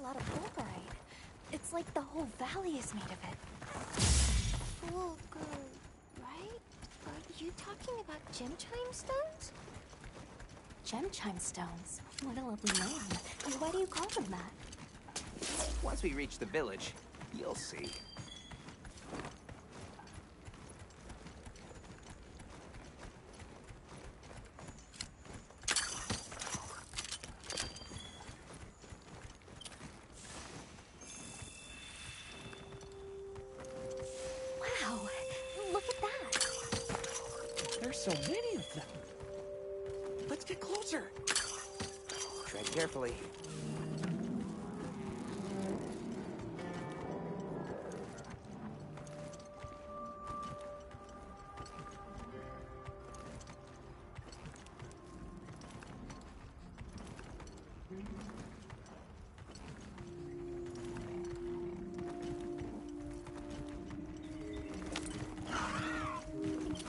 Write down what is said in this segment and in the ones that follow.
lot of fulgurite. It's like the whole valley is made of it. Fulgur, right? Are you talking about gem chime stones? Gem chime stones? What a lovely name. And why do you call them that? Once we reach the village, you'll see. Wow, look at that. There's so many of them. Let's get closer. Tread carefully.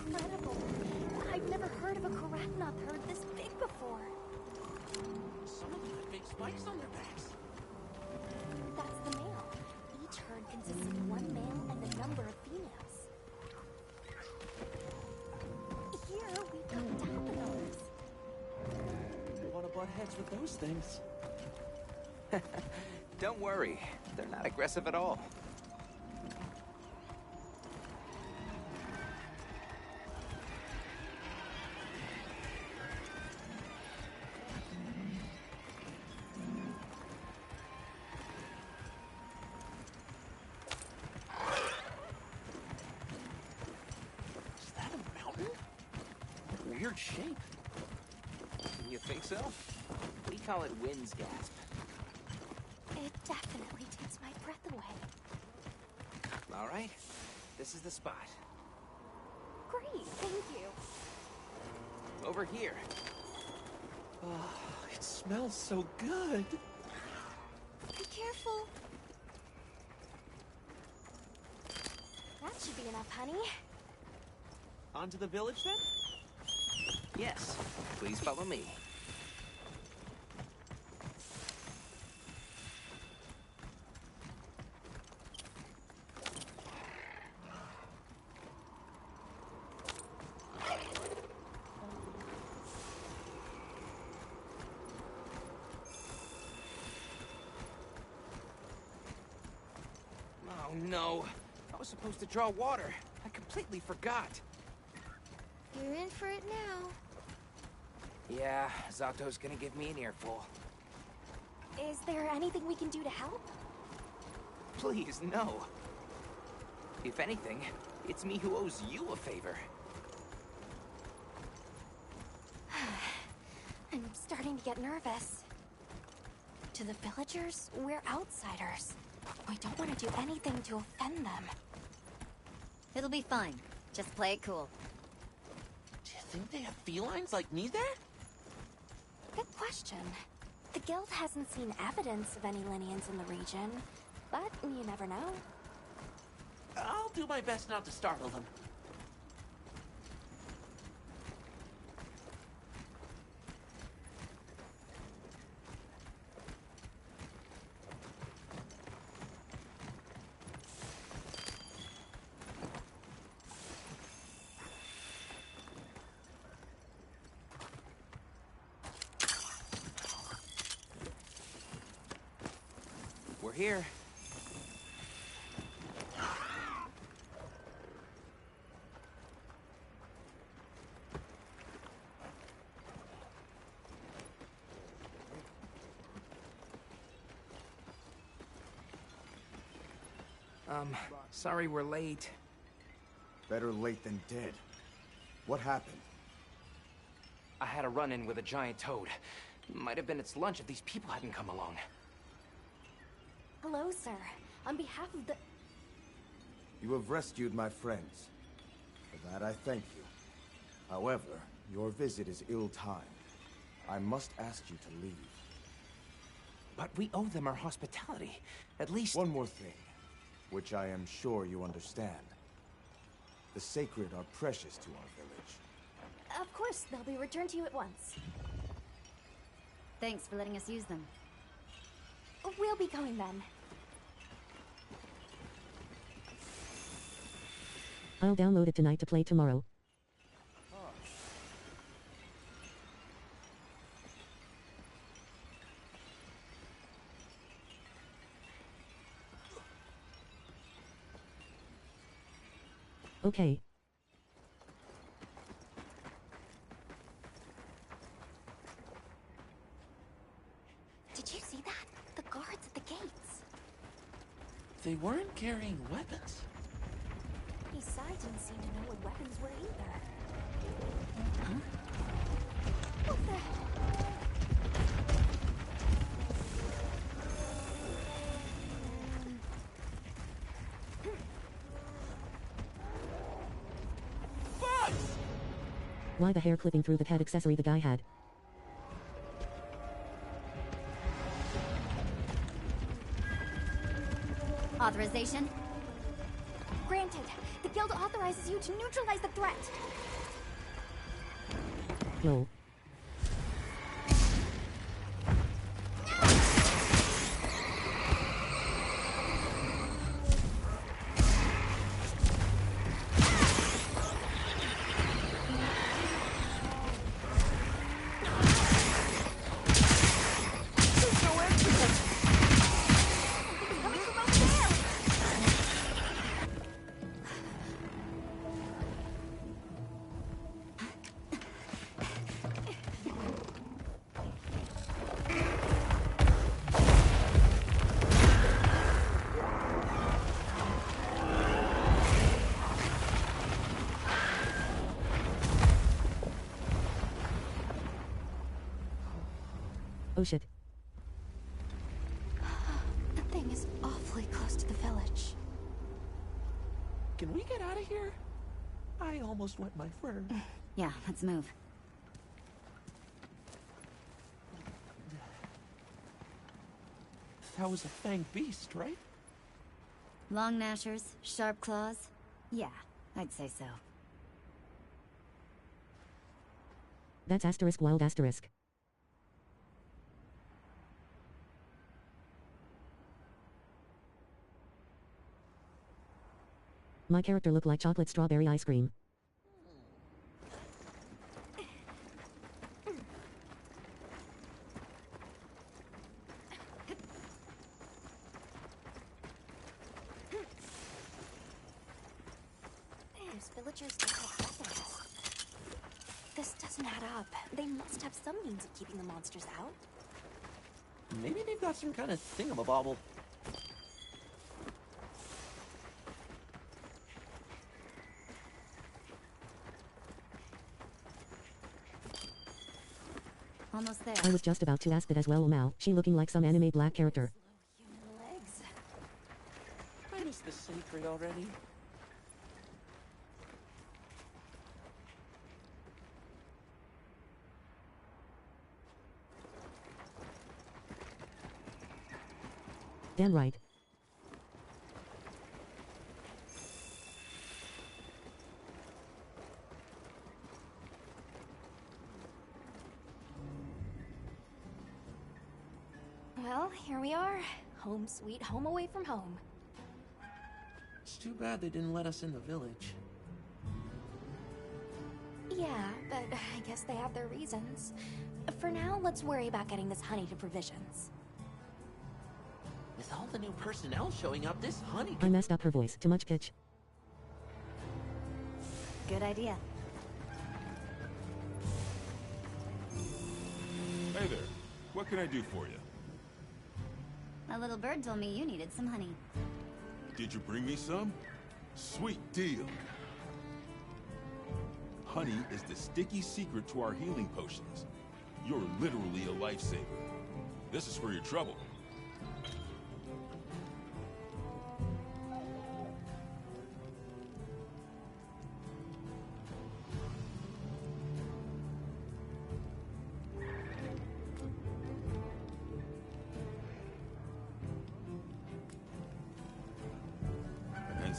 Incredible. I've never heard of a Karatnoth herd this big before. Some of them have big spikes on their backs. That's the male. Each herd consists of one male and a number of females. Here we've got dappinors. You want to butt heads with those things? Don't worry, they're not aggressive at all. Is that a mountain? Weird shape. You think so? We call it wind's gasp. It definitely takes my breath away. All right, this is the spot. Great, thank you. Over here. Oh, it smells so good. Be careful. That should be enough, honey. On to the village then? Yes, please follow me. Oh no, I was supposed to draw water. I completely forgot. You're in for it now. Yeah, Zato's gonna give me an earful. Is there anything we can do to help? Please, no. If anything, it's me who owes you a favor. I'm starting to get nervous. To the villagers, we're outsiders. We don't want to do anything to offend them. It'll be fine. Just play it cool. Do you think they have felines like me there? Good question. The guild hasn't seen evidence of any Lineans in the region, but you never know. I'll do my best not to startle them. We're here. Sorry we're late. Better late than dead. What happened? I had a run-in with a giant toad. Might have been its lunch if these people hadn't come along. Hello, sir. On behalf of the... You have rescued my friends. For that I thank you. However, your visit is ill-timed. I must ask you to leave. But we owe them our hospitality. At least... One more thing, which I am sure you understand. The sacred are precious to our village. Of course, they'll be returned to you at once. Thanks for letting us use them. We'll be going then. I'll download it tonight to play tomorrow. Okay. Did you see that? The guards at the gates. They weren't carrying weapons. Besides, didn't seem to know what weapons were either. Huh? What the? Why the hair clipping through the pet accessory the guy had? Authorization? Granted. The guild authorizes you to neutralize the threat. Lol. Oh shit. The thing is awfully close to the village. Can we get out of here? I almost wet my fur. Yeah, let's move. That was a fanged beast, right? Long gnashers, sharp claws? Yeah, I'd say so. That's asterisk wild asterisk. My character looked like chocolate strawberry ice cream. Those villagers don't have weapons. This doesn't add up. They must have some means of keeping the monsters out. Maybe they've got some kind of thingamabobble. Almost there. I was just about to ask that as well. Mao, she looking like some anime black character. Human legs. I miss the city tree already. Damn right. Well, here we are. Home sweet home away from home. It's too bad they didn't let us in the village. Yeah, but I guess they have their reasons. For now, let's worry about getting this honey to provisions. With all the new personnel showing up, this honey I messed up her voice. Too much pitch. Good idea. Hey there. What can I do for you? A little bird told me you needed some honey. Did you bring me some? Sweet deal. Honey is the sticky secret to our healing potions. You're literally a lifesaver. This is for your trouble.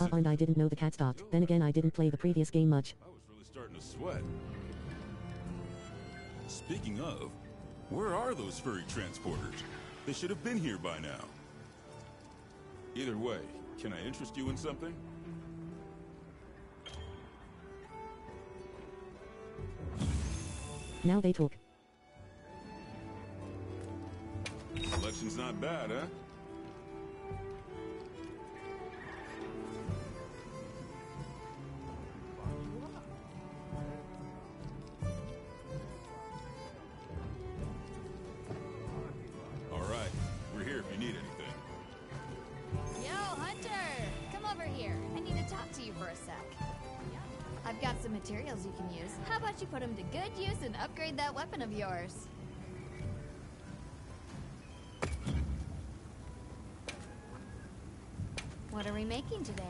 And I didn't know the cat stopped. Then again, I didn't play the previous game much. I was really starting to sweat. Speaking of, where are those furry transporters? They should have been here by now. Either way, can I interest you in something? Now they talk. Collection's not bad, huh? All right, we're here if you need anything. Yo, Hunter! Come over here. I need to talk to you for a sec. I've got some materials you can use. How about you put them to good use and upgrade that weapon of yours? What are we making today?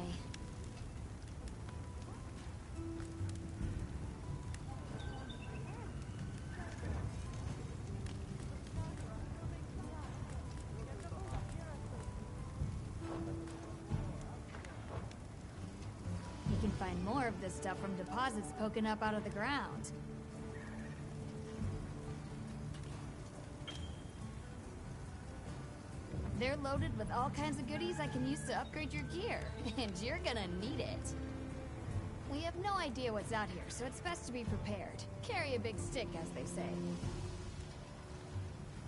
You can find more of this stuff from deposits poking up out of the ground. They're loaded with all kinds of goodies I can use to upgrade your gear, and you're gonna need it. We have no idea what's out here, so it's best to be prepared. Carry a big stick, as they say.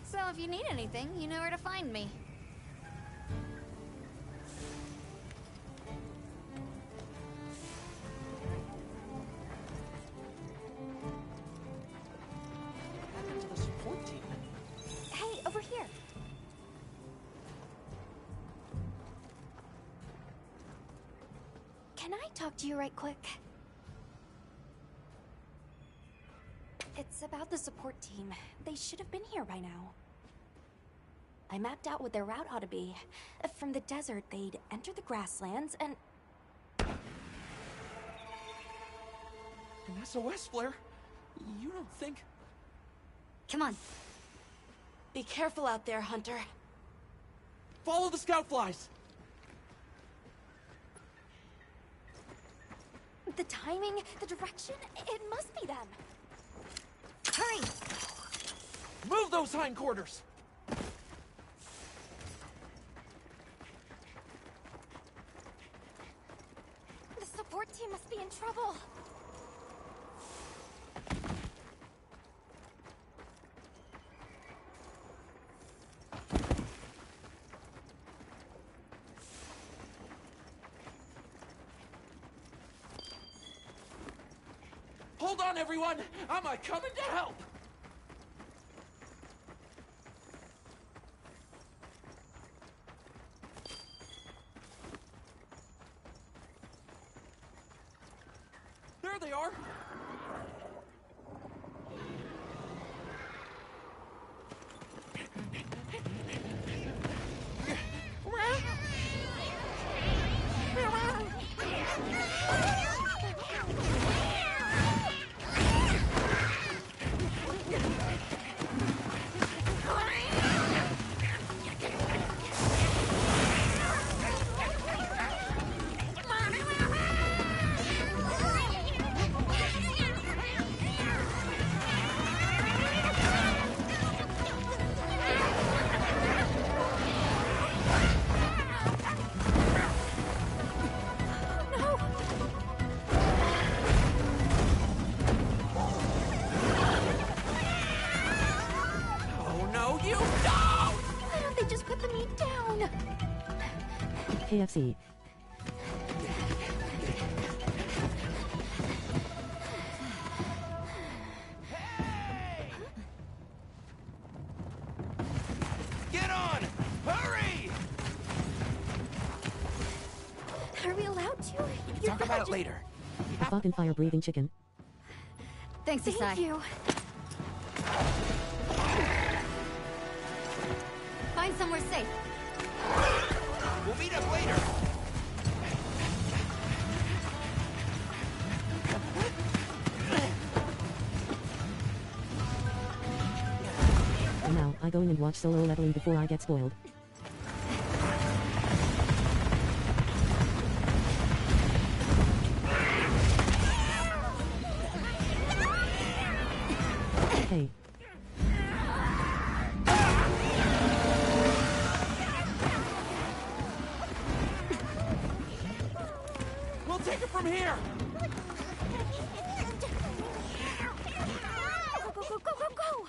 So if you need anything, you know where to find me. What happened to the support team? Hey, over here. Can I talk to you right quick? It's about the support team. They should have been here by now. I mapped out what their route ought to be. From the desert, they'd enter the grasslands and... An SOS flare? You don't think... Come on. Be careful out there, Hunter. Follow the scout flies! The timing, the direction, it must be them. Hurry! Move those hindquarters! The support team must be in trouble. Hold on, everyone! I'm coming to help! There they are! KFC. Get on! Hurry! Are we allowed to? Talk about it later. A fucking fire-breathing chicken. Thanks, Isai. Thank you. Find somewhere safe. We'll meet up later. And now, I go in and watch solo leveling before I get spoiled. Hey. here! Go, go, go, go, go, go!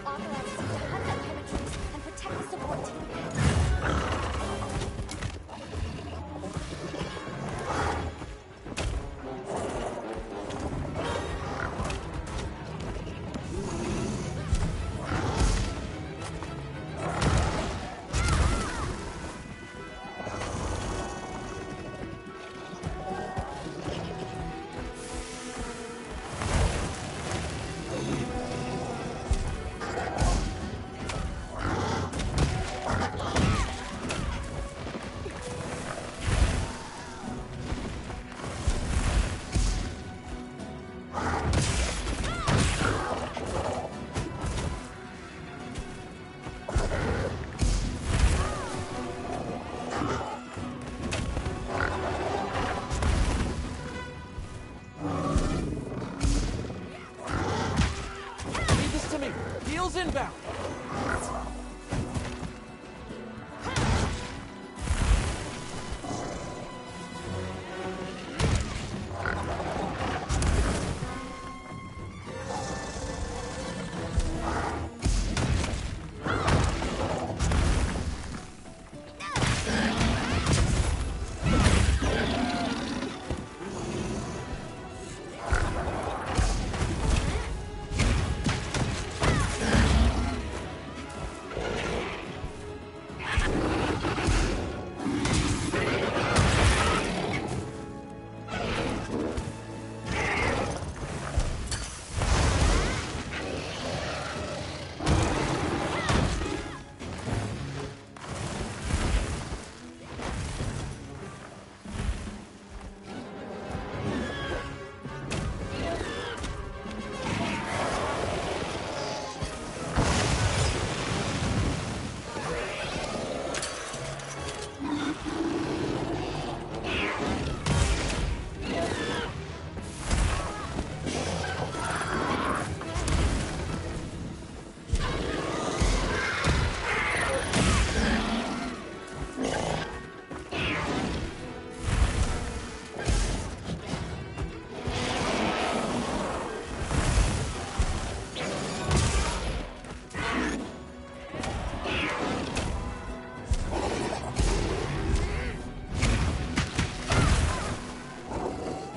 Authorized us to hunt that chemistries and protect the support team. Leave this to me. Heels inbound.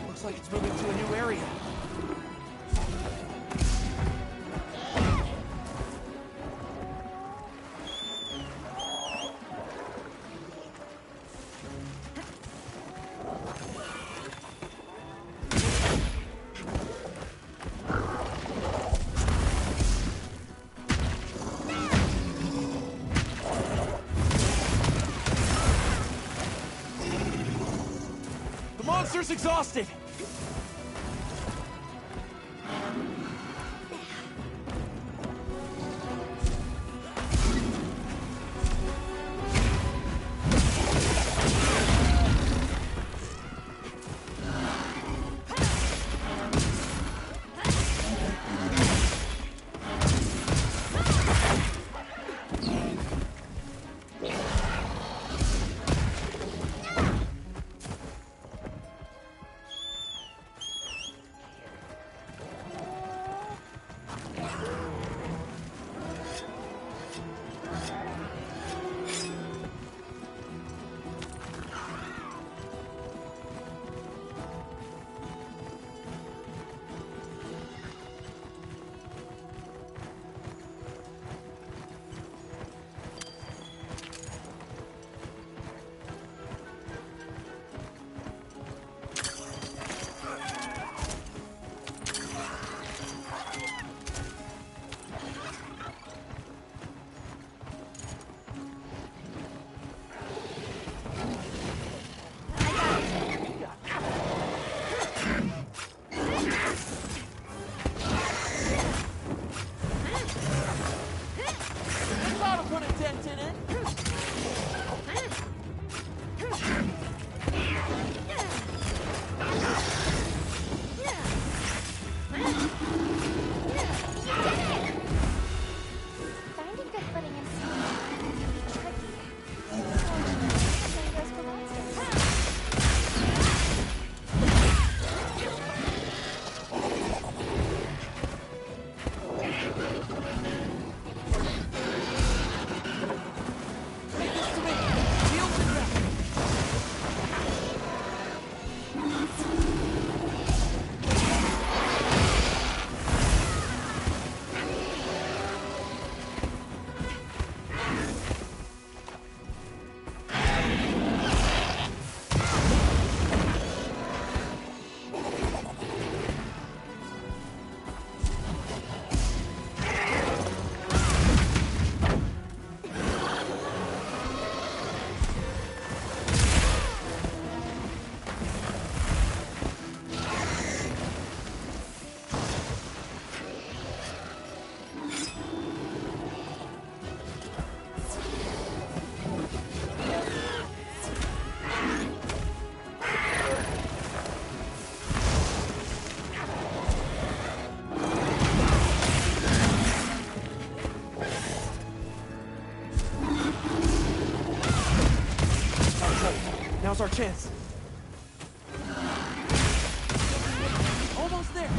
Looks like it's moving to a new area. The monster's exhausted! Now's our chance. Almost there.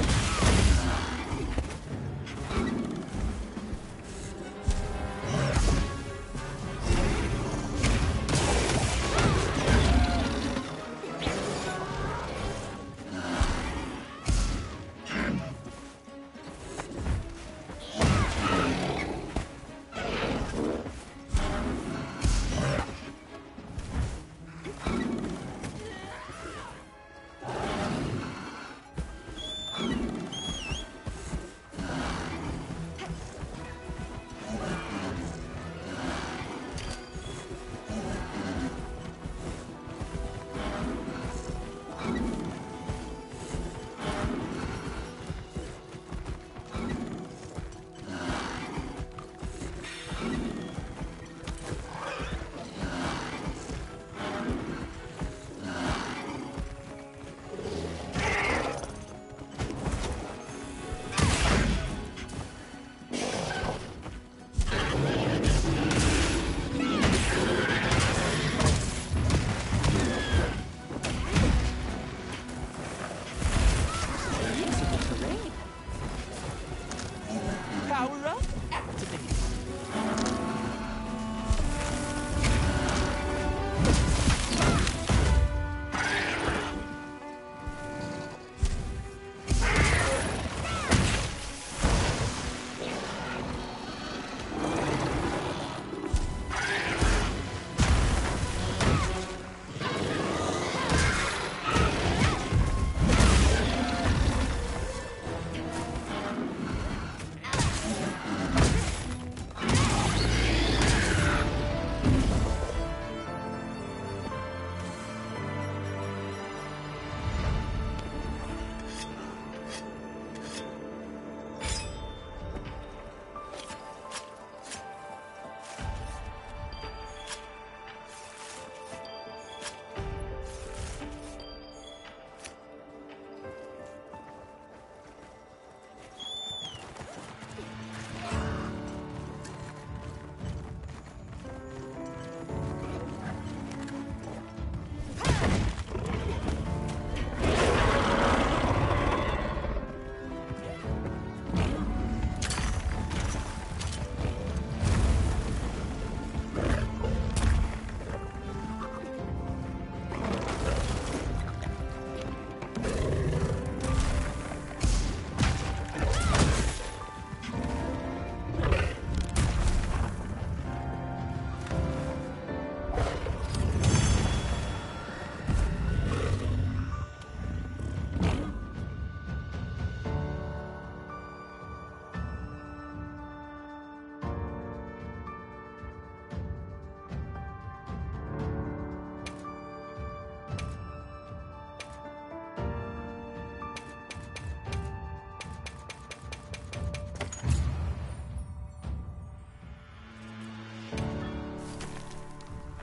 Power up, activate.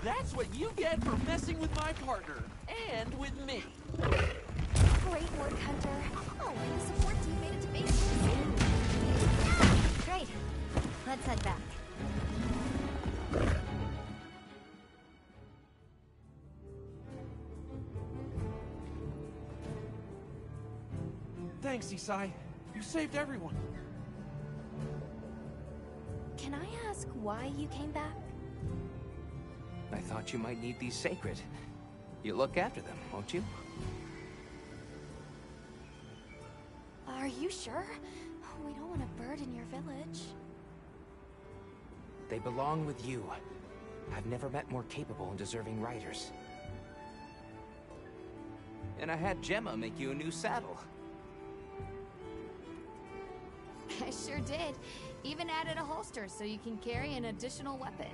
That's what you get for messing with my partner. And with me. Great work, Hunter. Oh, and the support team made it to base camp. Great. Let's head back. Thanks, Isai. You saved everyone. Can I ask why you came back? I thought you might need these sacred. You look after them, won't you? Are you sure? We don't want to burden your village. They belong with you. I've never met more capable and deserving riders. And I had Gemma make you a new saddle. I sure did. Even added a holster so you can carry an additional weapon.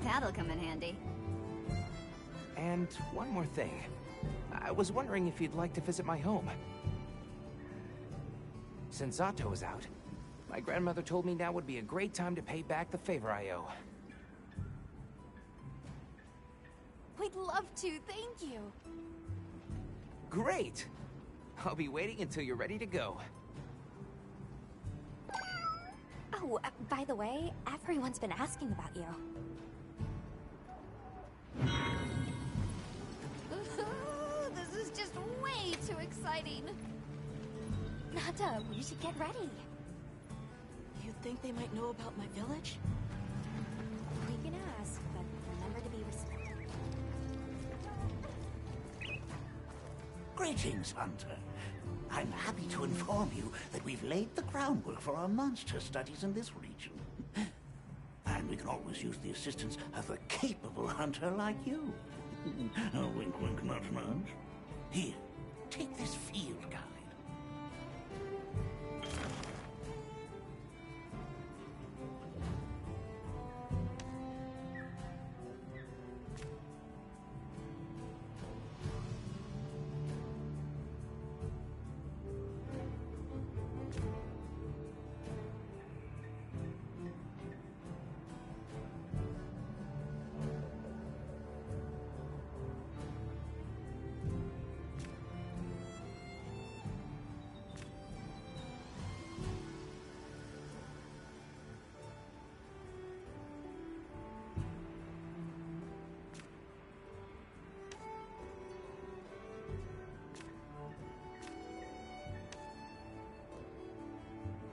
That'll come in handy. And one more thing. I was wondering if you'd like to visit my home. Since Zato is out, my grandmother told me now would be a great time to pay back the favor I owe. We'd love to, thank you. Great! I'll be waiting until you're ready to go. Oh, by the way, everyone's been asking about you. Ooh, this is just way too exciting. Nata, we should get ready. You think they might know about my village? We can ask, but remember to be respectful. Greetings, Hunter. I'm happy to inform you that we've laid the groundwork for our monster studies in this region. And we can always use the assistance of a capable hunter like you. Wink, wink, nudge, nudge. Here, take this field guide.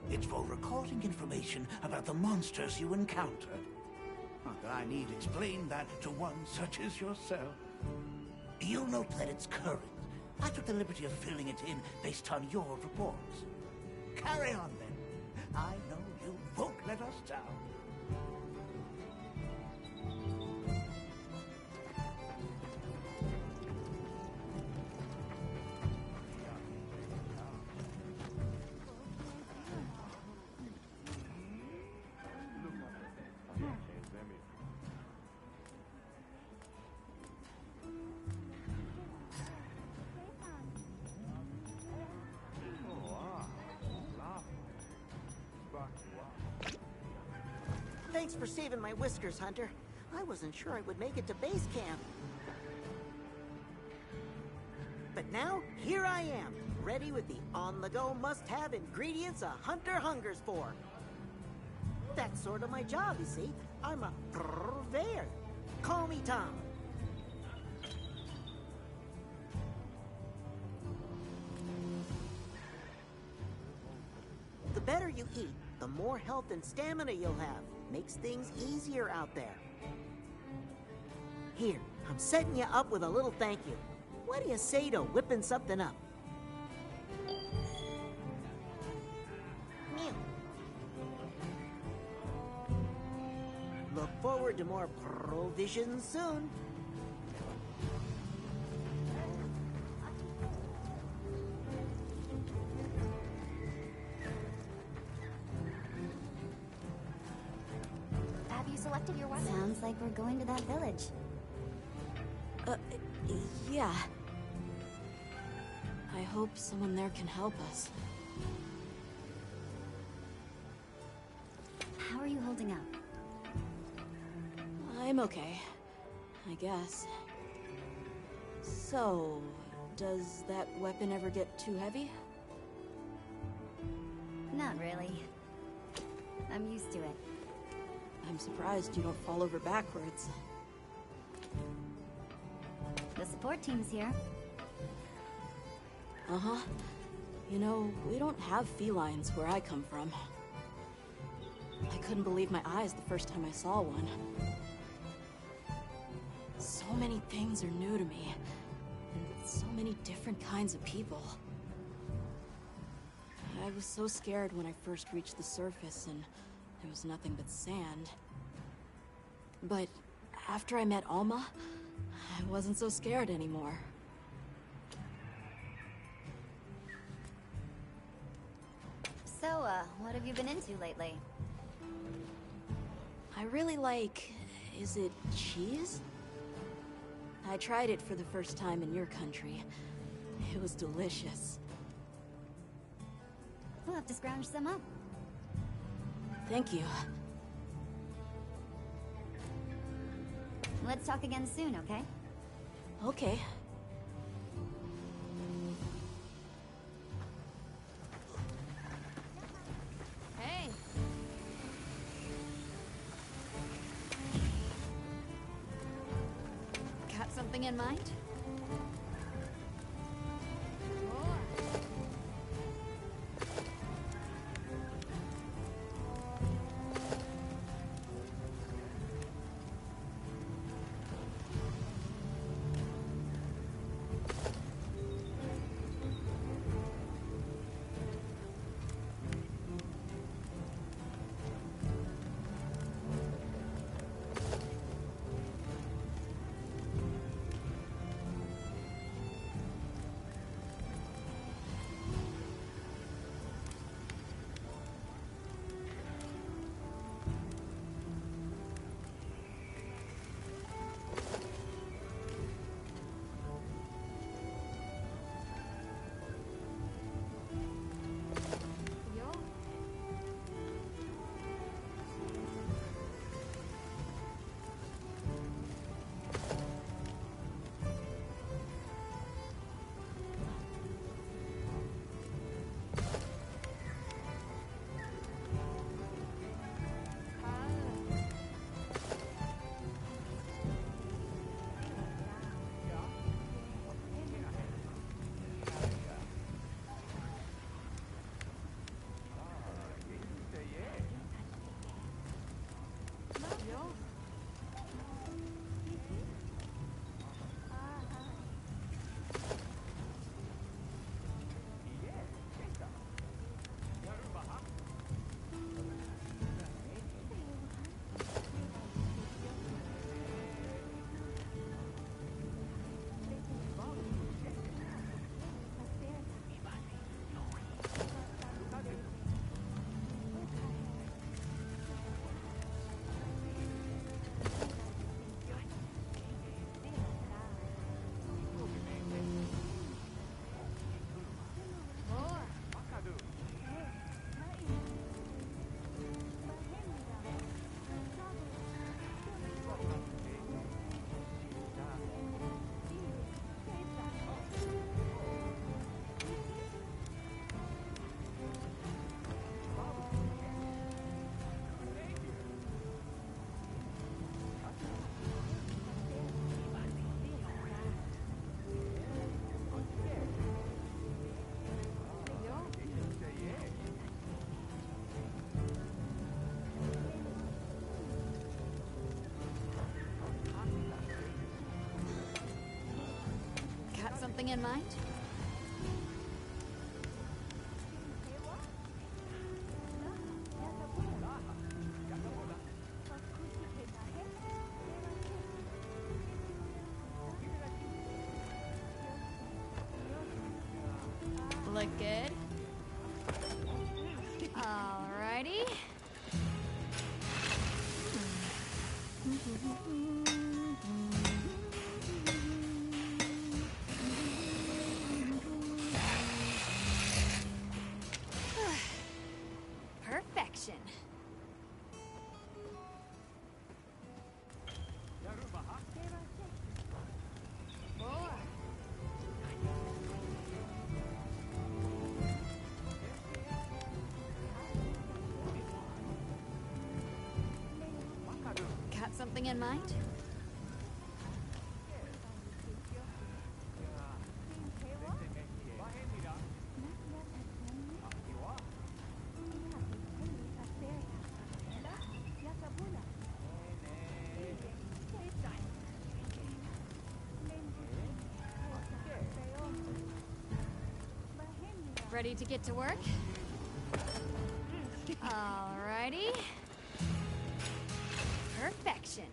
It's for recording information about the monsters you encountered. Not that I need explain that to one such as yourself. You'll note that it's current. I took the liberty of filling it in based on your reports. Carry on, then. I know you won't let us down. Thanks for saving my whiskers, Hunter. I wasn't sure I would make it to base camp. But now, here I am, ready with the on-the-go must-have ingredients a hunter hungers for. That's sort of my job, you see. I'm a purveyor. Call me Tom. The better you eat, the more health and stamina you'll have. Makes things easier out there. Here, I'm setting you up with a little thank you. What do you say to whipping something up? Meow. Look forward to more provisions soon. Have you selected your weapon? Sounds like we're going to that village. Yeah. I hope someone there can help us. How are you holding up? I'm okay, I guess. So, does that weapon ever get too heavy? Not really. I'm used to it. I'm surprised you don't fall over backwards. The support team's here. Uh-huh. You know, we don't have felines where I come from. I couldn't believe my eyes the first time I saw one. So many things are new to me, and so many different kinds of people. I was so scared when I first reached the surface, and there was nothing but sand. But after I met Alma, I wasn't so scared anymore. So, what have you been into lately? I really like... is it cheese? I tried it for the first time in your country. It was delicious. We'll have to scrounge some up. Thank you. Let's talk again soon, okay? Okay. Hey, something in mind? Something in mind? Look good. Alrighty. Perfection. Got something in mind? Ready to get to work? Alrighty. Perfection.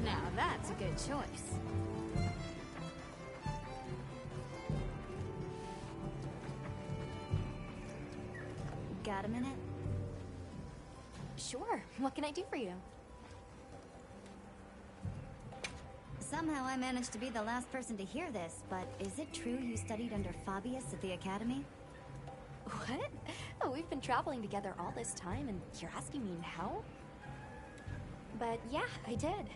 Now that's a good choice. Got a minute? Sure. What can I do for you? Somehow I managed to be the last person to hear this, but is it true you studied under Fabius at the academy? What? Oh, we've been traveling together all this time, and you're asking me now? But yeah, I did.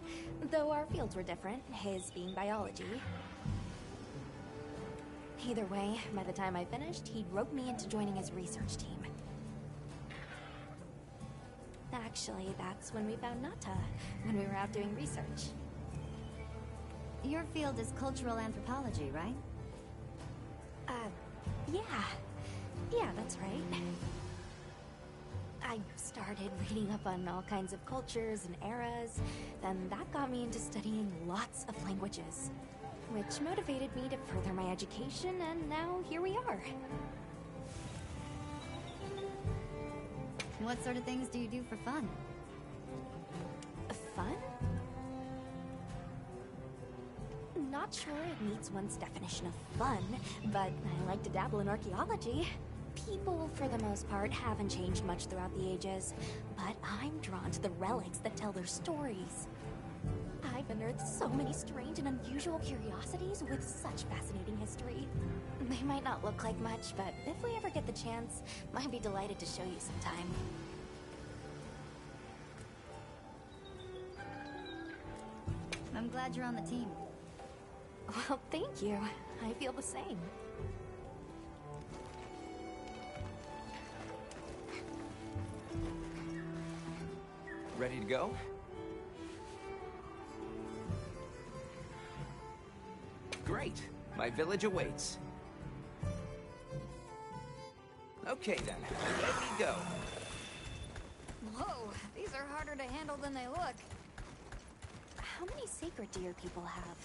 Though our fields were different, his being biology. Either way, by the time I finished, he'd roped me into joining his research team. Actually, that's when we found Nata, when we were out doing research. Your field is cultural anthropology, right? Yeah. Yeah, that's right. I started reading up on all kinds of cultures and eras, then that got me into studying lots of languages, which motivated me to further my education, and now here we are. What sort of things do you do for fun? Fun? Not sure it meets one's definition of fun, but I like to dabble in archaeology. People, for the most part, haven't changed much throughout the ages, but I'm drawn to the relics that tell their stories. I've unearthed so many strange and unusual curiosities with such fascinating history. They might not look like much, but if we ever get the chance, I'd be delighted to show you sometime. I'm glad you're on the team. Well, thank you. I feel the same. Ready to go? Great. My village awaits. Okay then, let me go. Whoa, these are harder to handle than they look. How many sacred deer people have?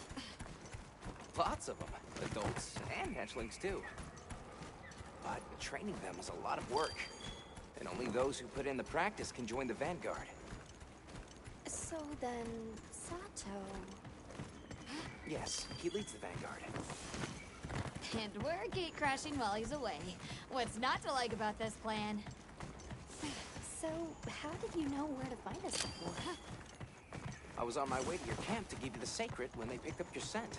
Lots of them. Adults and hatchlings too. But training them is a lot of work. And only those who put in the practice can join the Vanguard. So then, Sato... Yes, he leads the Vanguard. And we're gate crashing while he's away. What's not to like about this plan? So, how did you know where to find us before? I was on my way to your camp to give you the sacred when they picked up your scent.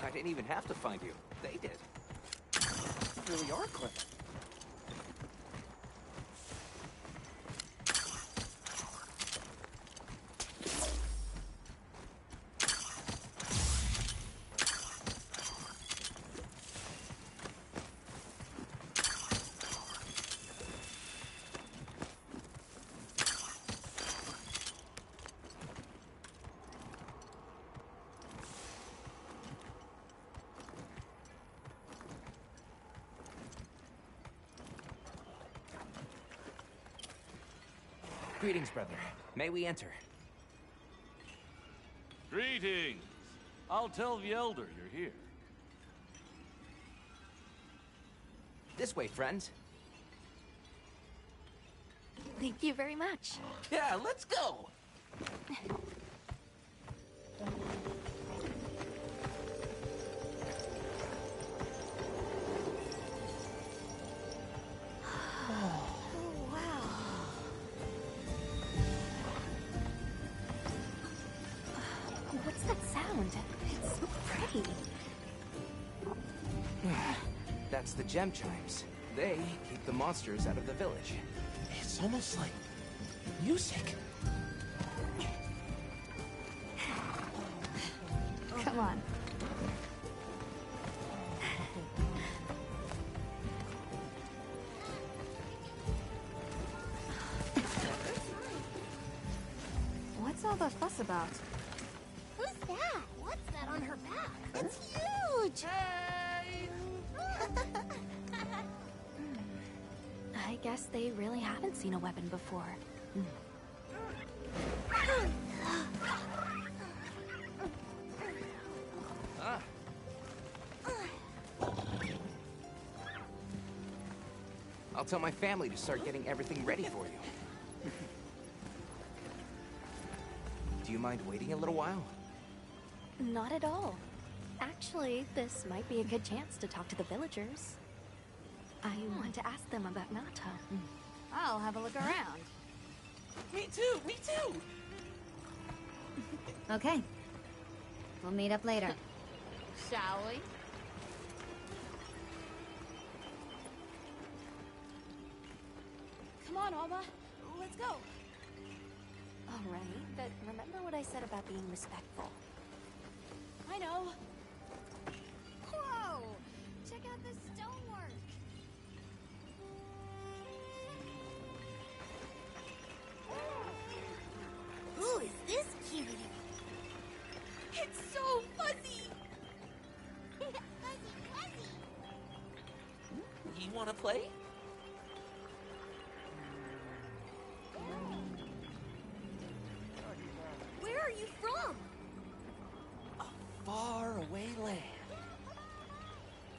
I didn't even have to find you. They did. You really are clever. Greetings, brother. May we enter? Greetings. I'll tell the Elder you're here. This way, friends. Thank you very much. Yeah, let's go. What's that sound? It's so pretty. That's the gem chimes. They keep the monsters out of the village. It's almost like music. Come on. What's all the fuss about? Who's that? What's that on her back? It's huge! I guess they really haven't seen a weapon before. Ah. I'll tell my family to start getting everything ready for you. Do you mind waiting a little while? Not at all. Actually, this might be a good chance to talk to the villagers. I want to ask them about Nata. I'll have a look around. Me too, me too! Okay. We'll meet up later. Shall we? Come on, Alma. Let's go. All right, but remember what I said about being respectful. I know. Whoa! Whoa! Check out this stonework. Who is this cutie? It's so fuzzy! Fuzzy, fuzzy. You wanna play? Where are you from? A far away land.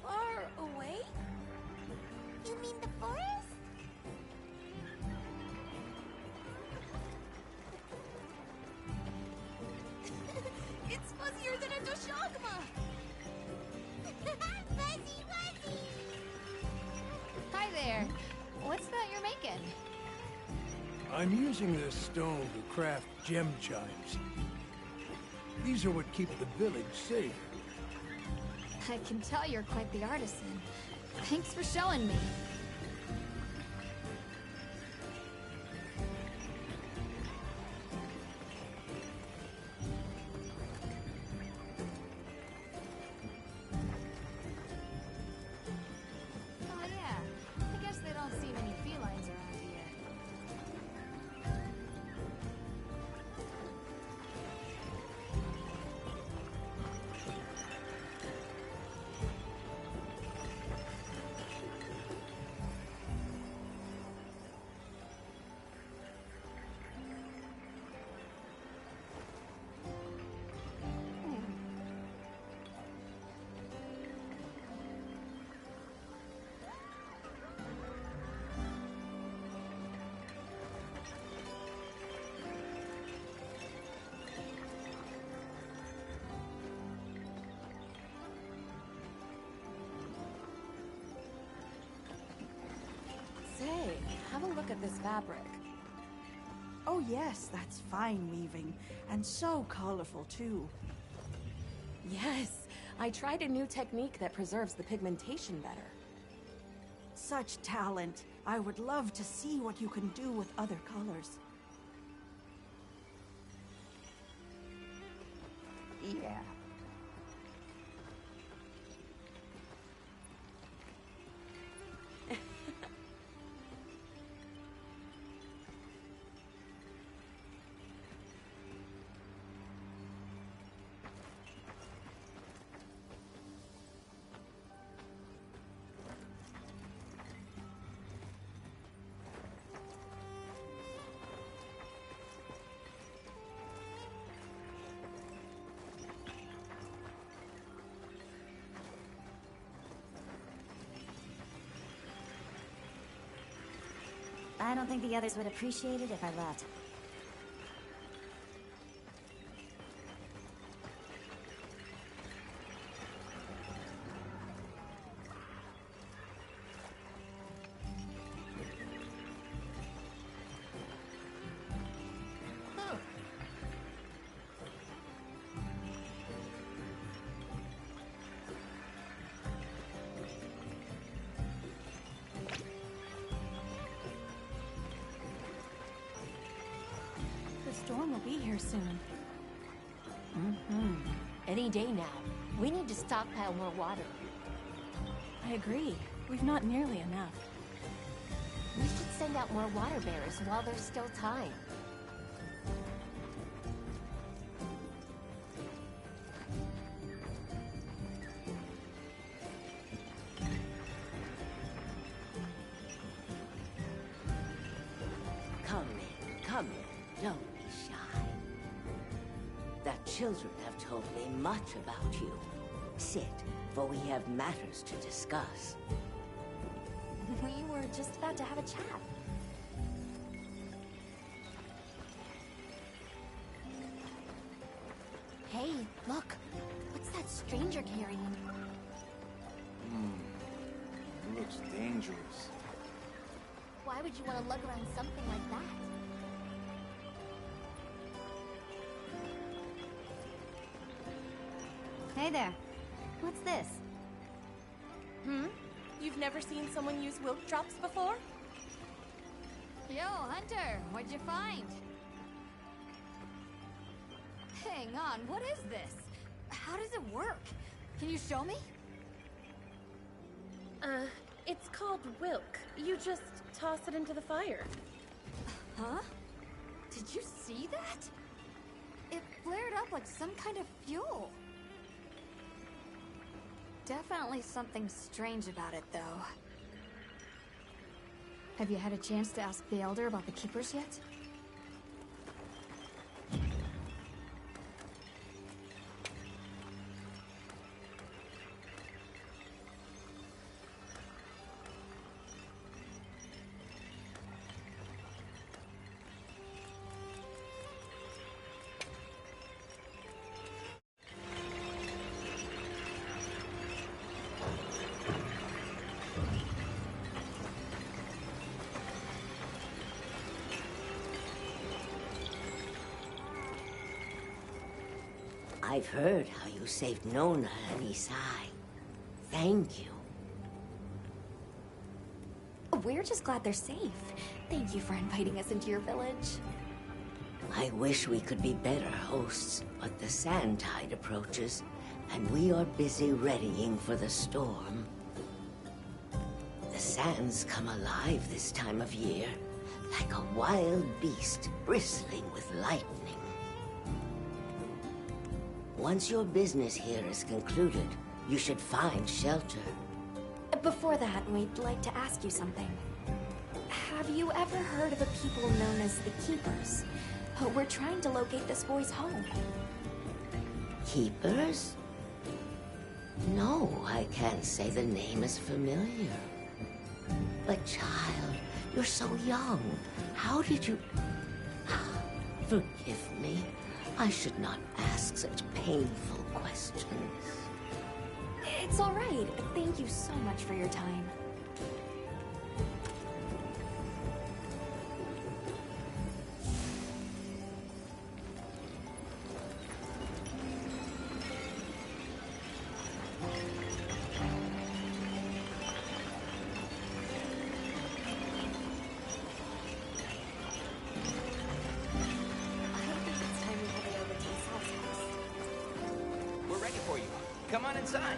Far away? You mean the forest? It's fuzzier than a Doshagma! Fuzzy, fuzzy. Hi there. What's that you're making? I'm using this stone to craft gem chimes. These are what keep the village safe. I can tell you're quite the artisan. Thanks for showing me. Oh yeah, I guess they don't see many felines around here. Say, have a look at this fabric. Oh yes, that's fine weaving, and so colorful too. Yes, I tried a new technique that preserves the pigmentation better. Such talent. I would love to see what you can do with other colors. Yeah. I don't think the others would appreciate it if I left. The storm will be here soon. Any day now. We need to stockpile more water. I agree. We've not nearly enough. We should send out more water bearers while there's still time. Come in, come in. Don't be shy. The children have told me much about you. Sit, for we have matters to discuss. We were just about to have a chat. Hey, look. What's that stranger carrying? Looks dangerous. Why would you want to lug around something like that? Hey there. What's this? You've never seen someone use wilk drops before? Yo, Hunter, what'd you find? Hang on, what is this? How does it work? Can you show me? It's called Wilk. You just toss it into the fire. Huh? Did you see that? It flared up like some kind of fuel. Definitely something strange about it, though. Have you had a chance to ask the Elder about the Keepers yet? I've heard how you saved Nona and Isai. Thank you. We're just glad they're safe. Thank you for inviting us into your village. I wish we could be better hosts, but the sand tide approaches, and we are busy readying for the storm. The sands come alive this time of year, like a wild beast bristling with lightning. Once your business here is concluded, you should find shelter. Before that, we'd like to ask you something. Have you ever heard of a people known as the Keepers? We're trying to locate this boy's home. Keepers? No, I can't say the name is familiar. But child, you're so young. How did you... Forgive me. I should not ask such painful questions. It's all right. Thank you so much for your time. We're ready for you. Come on inside.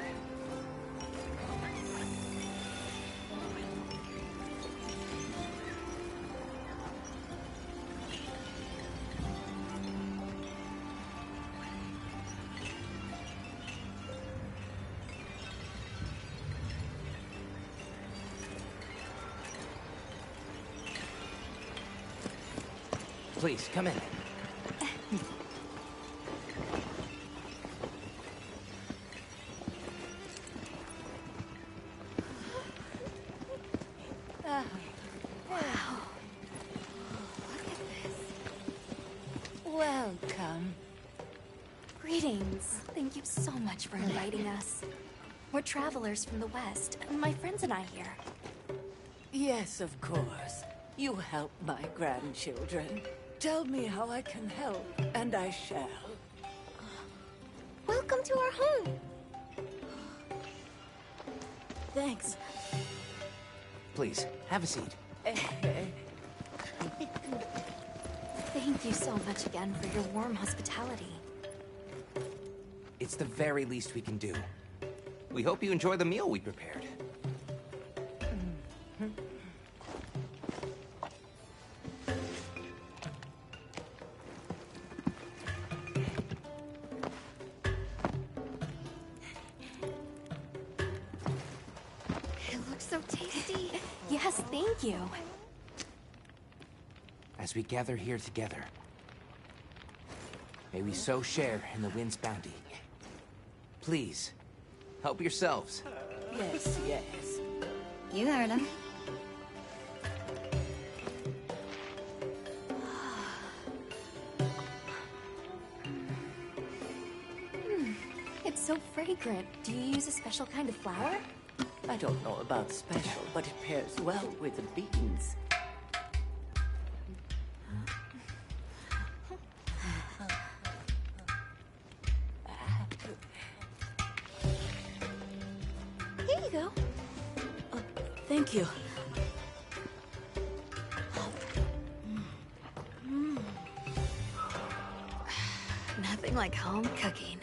Please, come in. Welcome. Greetings. Thank you so much for inviting us. We're travelers from the West, my friends and I here. Yes, of course. You help my grandchildren. Tell me how I can help, and I shall. Welcome to our home. Thanks. Please, have a seat. Thank you so much again for your warm hospitality. It's the very least we can do. We hope you enjoy the meal we prepared. It looks so tasty. Yes, thank you. As we gather here together, may we so share in the wind's bounty. Please, help yourselves. Yes, yes. You heard him. It's so fragrant. Do you use a special kind of flour? I don't know about special, but it pairs well with the beans. Here you go. Thank you. Nothing like home cooking.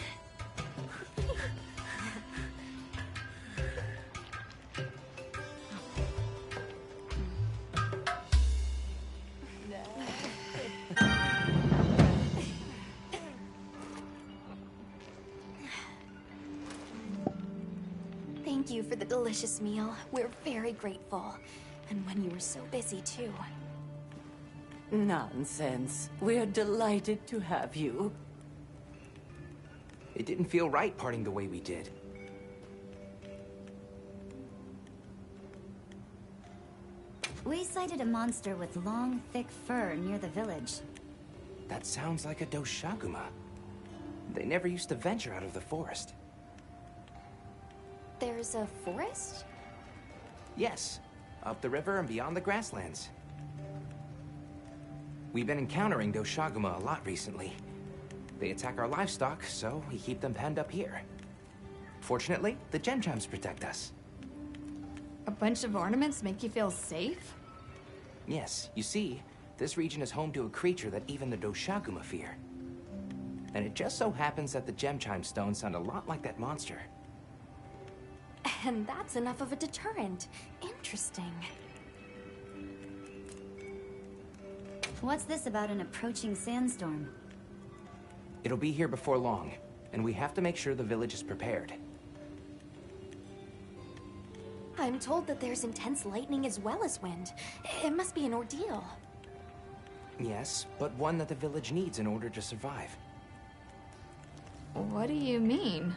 Thank you for the delicious meal. We're very grateful. And when you were so busy, too. Nonsense. We're delighted to have you. It didn't feel right parting the way we did. We sighted a monster with long, thick fur near the village. That sounds like a Doshaguma. They never used to venture out of the forest. There's a forest? Yes, up the river and beyond the grasslands. We've been encountering Doshaguma a lot recently. They attack our livestock, so we keep them penned up here. Fortunately, the gem chimes protect us. A bunch of ornaments make you feel safe? Yes, you see, this region is home to a creature that even the Doshaguma fear. And it just so happens that the gem chime stones sound a lot like that monster. And that's enough of a deterrent. Interesting. What's this about an approaching sandstorm? It'll be here before long, and we have to make sure the village is prepared. I'm told that there's intense lightning as well as wind. It must be an ordeal. Yes, but one that the village needs in order to survive. What do you mean?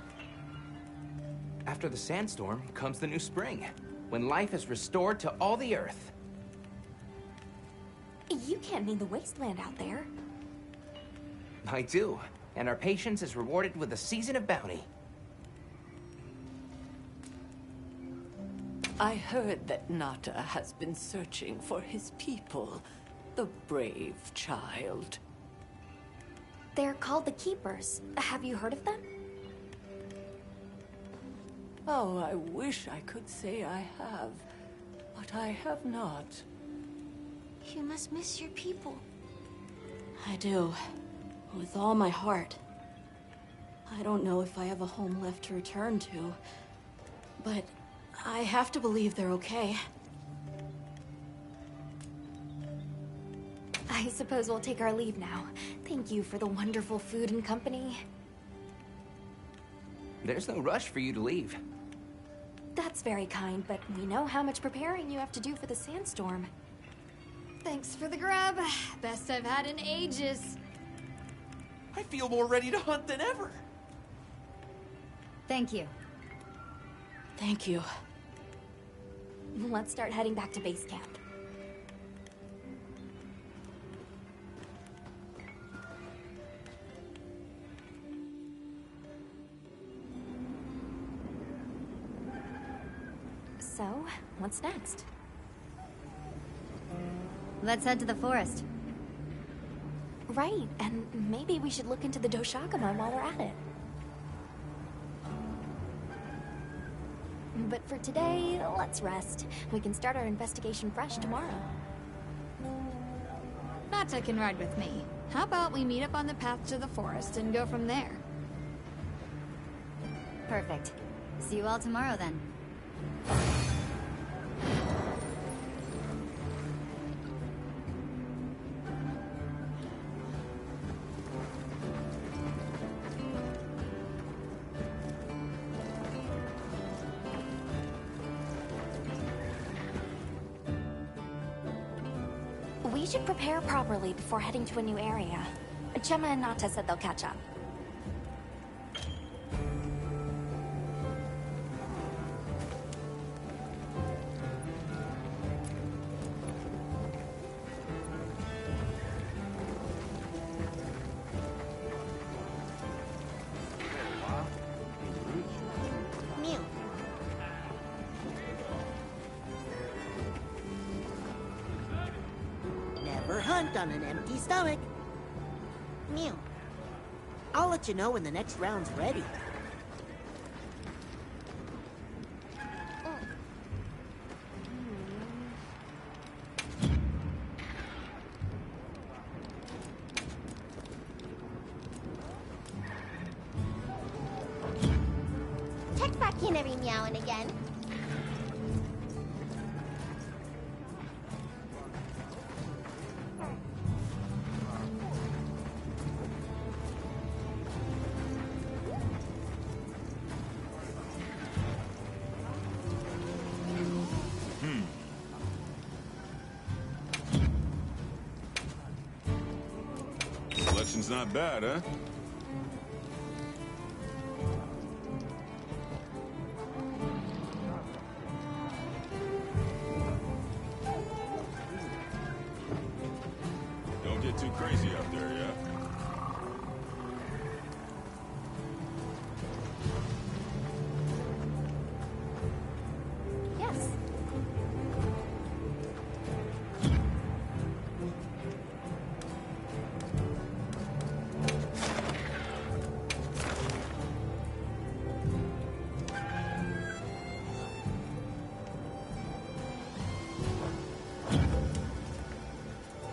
After the sandstorm comes the new spring, when life is restored to all the earth. You can't mean the wasteland out there. I do, and our patience is rewarded with a season of bounty. I heard that Nata has been searching for his people, the brave child. They're called the Keepers. Have you heard of them? Oh, I wish I could say I have, but I have not. You must miss your people. I do. With all my heart. I don't know if I have a home left to return to, but I have to believe they're okay. I suppose we'll take our leave now. Thank you for the wonderful food and company. There's no rush for you to leave. That's very kind, but we know how much preparing you have to do for the sandstorm. Thanks for the grub. Best I've had in ages. I feel more ready to hunt than ever. Thank you. Thank you. Let's start heading back to base camp. So, what's next? Let's head to the forest. Right, and maybe we should look into the Doshaguma while we're at it. But for today, let's rest. We can start our investigation fresh tomorrow. Nata can ride with me. How about we meet up on the path to the forest and go from there? Perfect. See you all tomorrow then. We should prepare properly before heading to a new area. Gemma and Nata said they'll catch up. Mew. Never hunt on an empty stomach. Mew. I'll let you know when the next round's ready. Check back in every meow and again. not bad, huh? Don't get too crazy out there, yeah? Yes.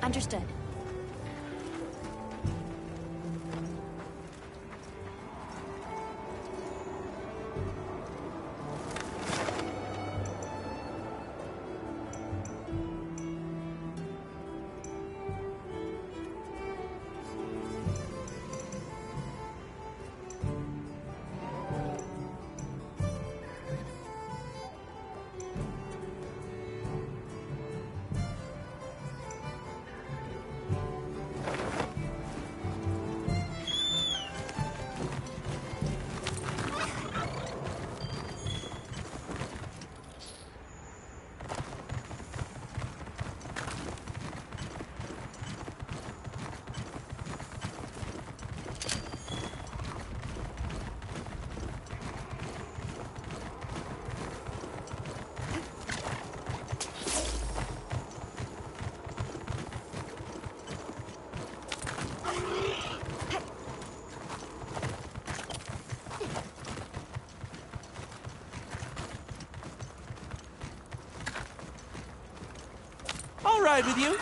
Understood. I'll ride with you.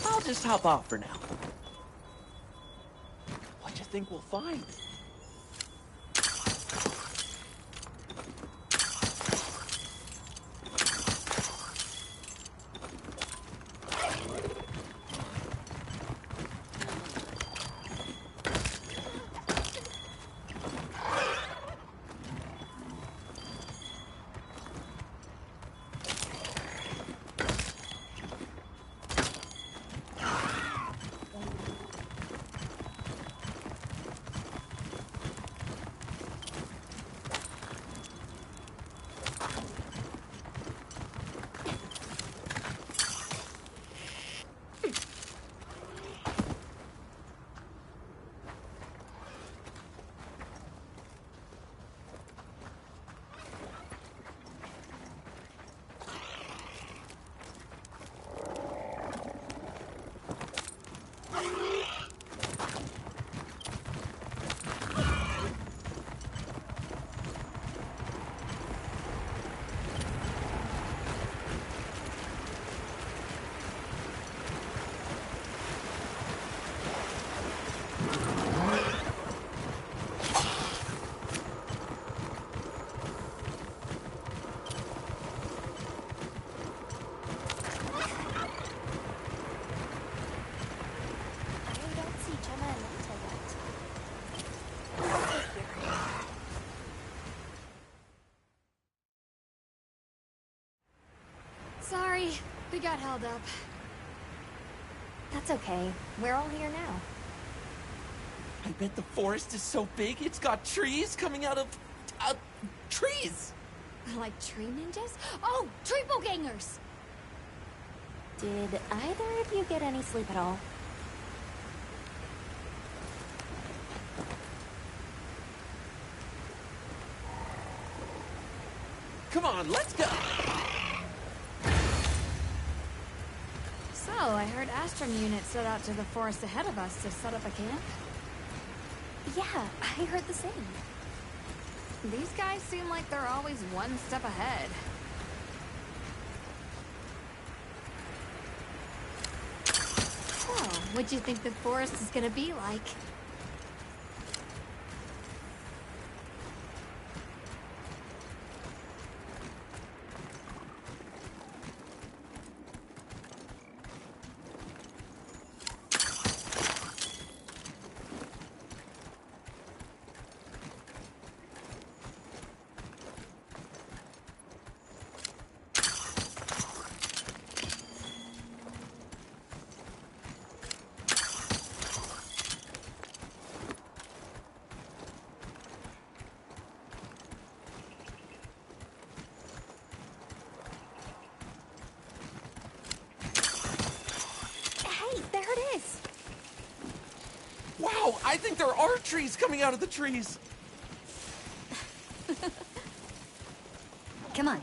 I'll just hop off for now. What do you think we'll find? Sorry, we got held up. That's okay. We're all here now. I bet the forest is so big it's got trees coming out of... trees! Like tree ninjas? Oh, triple-gangers! Did either of you get any sleep at all? Come on, let's go! So, I heard Astrum units set out to the forest ahead of us to set up a camp? Yeah, I heard the same. These guys seem like they're always one step ahead. So, what'd you think the forest is gonna be like? I think there are trees coming out of the trees. Come on.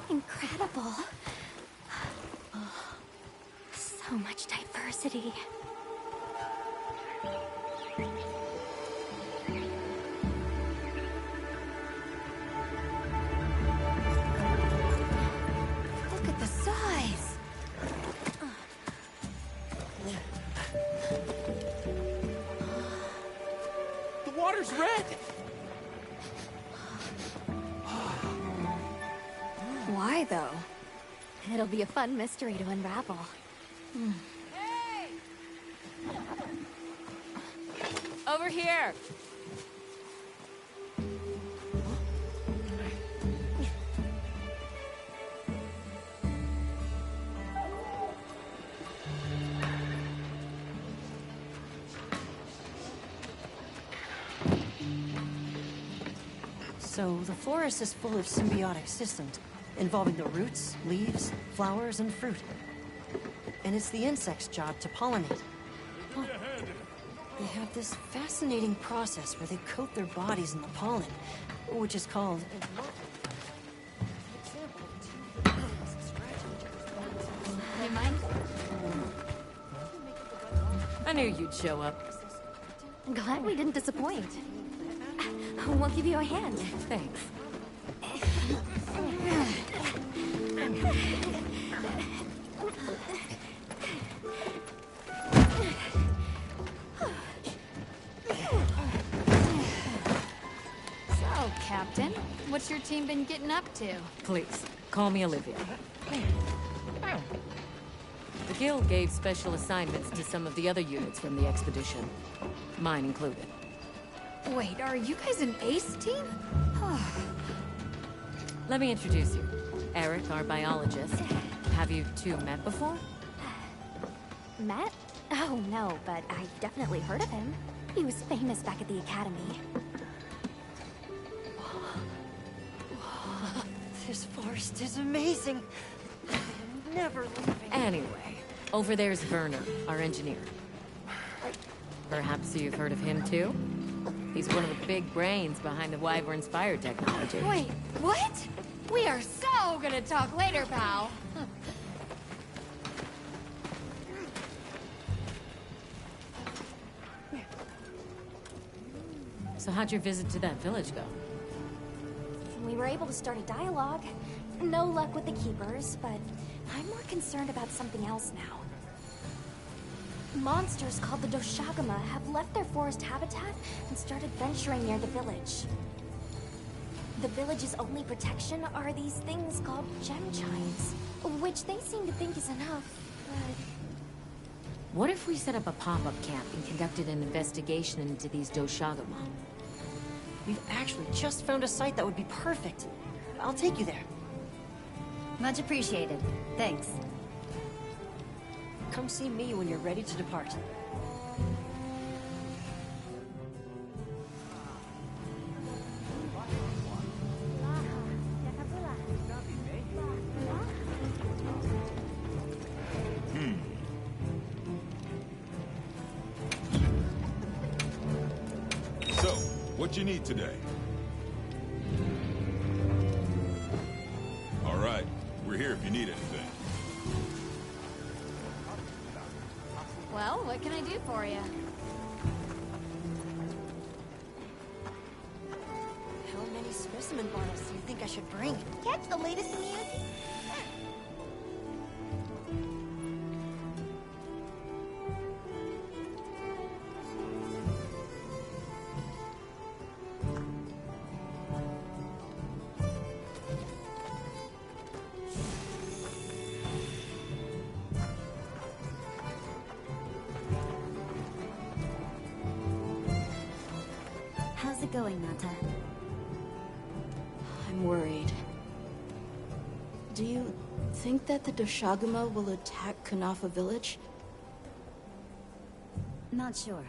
Incredible. So much diversity. Look at the size. The water's red. Why, though? It'll be a fun mystery to unravel. Over here! So, the forest is full of symbiotic systems, involving the roots, leaves, flowers, and fruit. And it's the insect's job to pollinate. Huh. They have this fascinating process where they coat their bodies in the pollen, which is called... Hey, mind? I knew you'd show up. Glad we didn't disappoint. We'll give you a hand. Thanks. So, Captain, what's your team been getting up to? Please, call me Olivia. The Guild gave special assignments to some of the other units from the expedition. Mine included. Wait, are you guys an ace team? Let me introduce you. Eric, our biologist. Have you two met before? Met? Oh, no, but I've definitely heard of him. He was famous back at the academy. This forest is amazing. I'm never leaving. Anyway, over there's Werner, our engineer. Perhaps you've heard of him too? He's one of the big brains behind the Wyvern's fire technology. Wait, what? We are so gonna talk later, pal. So how'd your visit to that village go? We were able to start a dialogue. No luck with the Keepers, but I'm more concerned about something else now. Monsters called the Doshagama have left their forest habitat and started venturing near the village. The village's only protection are these things called gem chimes, which they seem to think is enough, but... What if we set up a pop-up camp and conducted an investigation into these Doshagama? We've actually just found a site that would be perfect. I'll take you there. Much appreciated. Thanks. Come see me when you're ready to depart. So, what you need today? All right, we're here if you need anything. Well, what can I do for you? How many specimen bottles do you think I should bring? Catch the latest immunity. How's it going, Nata? I'm worried. Do you think that the Doshagama will attack Kanafa village? Not sure.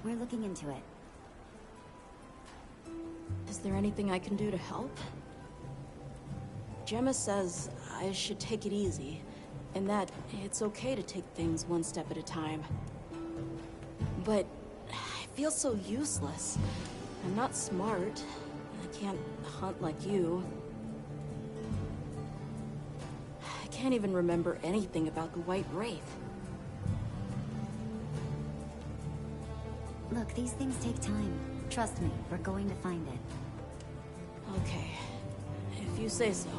We're looking into it. Is there anything I can do to help? Gemma says I should take it easy, and that it's okay to take things one step at a time. But I feel so useless. I'm not smart. I can't hunt like you. I can't even remember anything about the White Wraith. Look, these things take time. Trust me, we're going to find it. Okay. If you say so.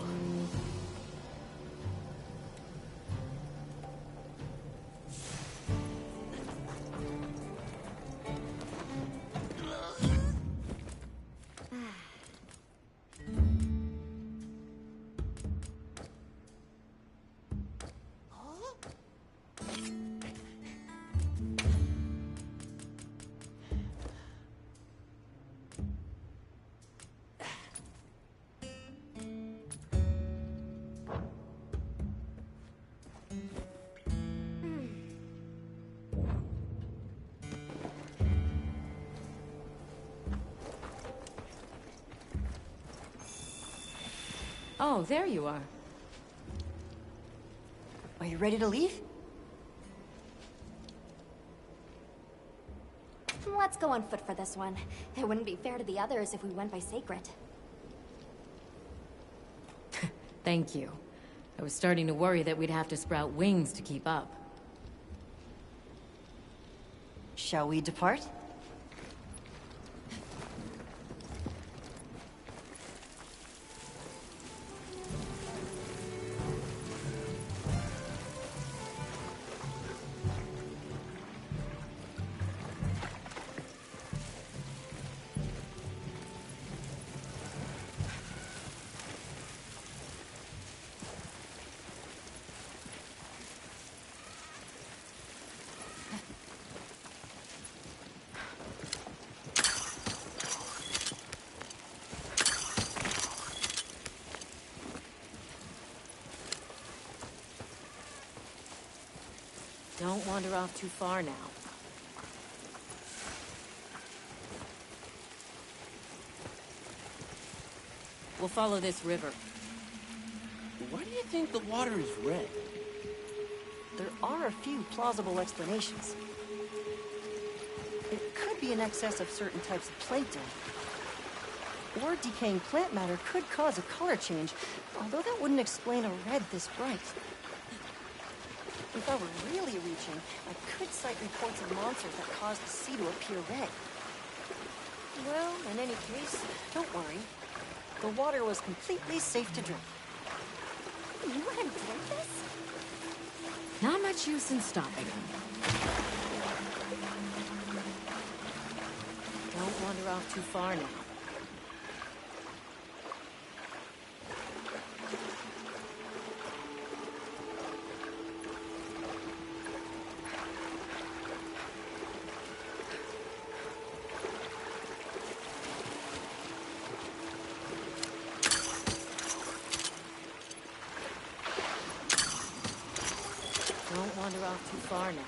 Oh, there you are. Are you ready to leave? Let's go on foot for this one. It wouldn't be fair to the others if we went by Sacred. Thank you. I was starting to worry that we'd have to sprout wings to keep up. Shall we depart? Don't wander off too far now. We'll follow this river. Why do you think the water is red? There are a few plausible explanations. It could be in excess of certain types of plankton. Or decaying plant matter could cause a color change, although that wouldn't explain a red this bright. If I were really reaching, I could cite reports of monsters that caused the sea to appear red. Well, in any case, don't worry. The water was completely safe to drink. You want to drink this? Not much use in stopping them. Don't wander off too far now. Don't wander off too far now.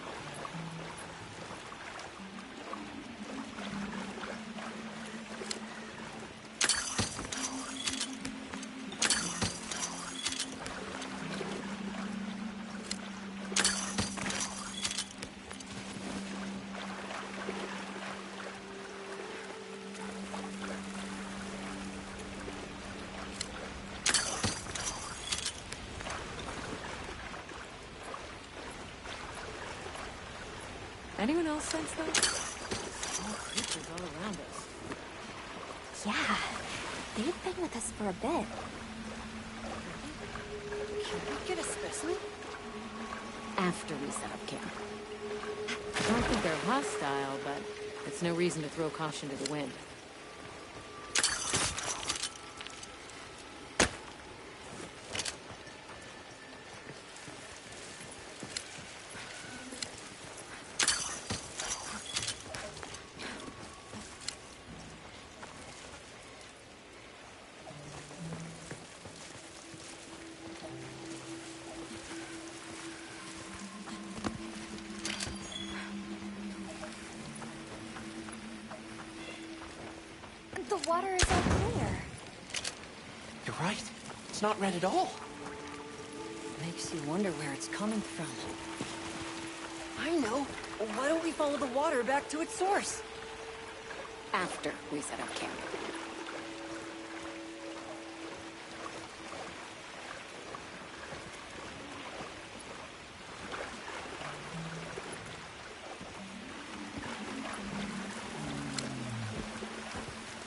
Anyone else sense that? Small creatures all around us. Yeah, they've been with us for a bit. Can we get a specimen? After we set up camp. I don't think they're hostile, but it's no reason to throw caution to the wind. The water is all clear. You're right. It's not red at all. Makes you wonder where it's coming from. I know! Why don't we follow the water back to its source? After we set up camp.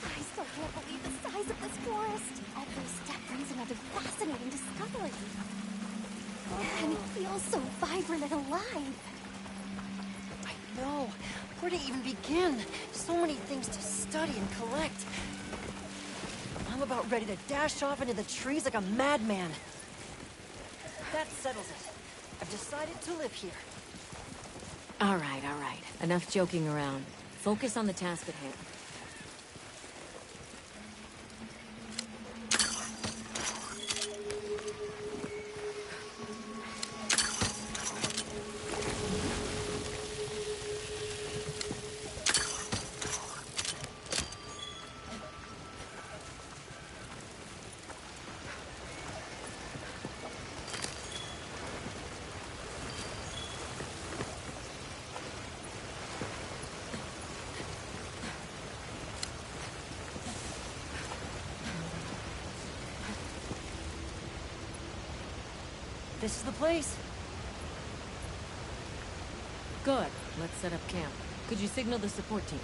I still can't believe the size of this forest. Every step brings another fascinating discovery. And it feels so vibrant and alive. No, where to even begin? So many things to study and collect. I'm about ready to dash off into the trees like a madman. That settles it. I've decided to live here. All right, all right. Enough joking around. Focus on the task at hand. This is the place. Good. Let's set up camp. Could you signal the support team?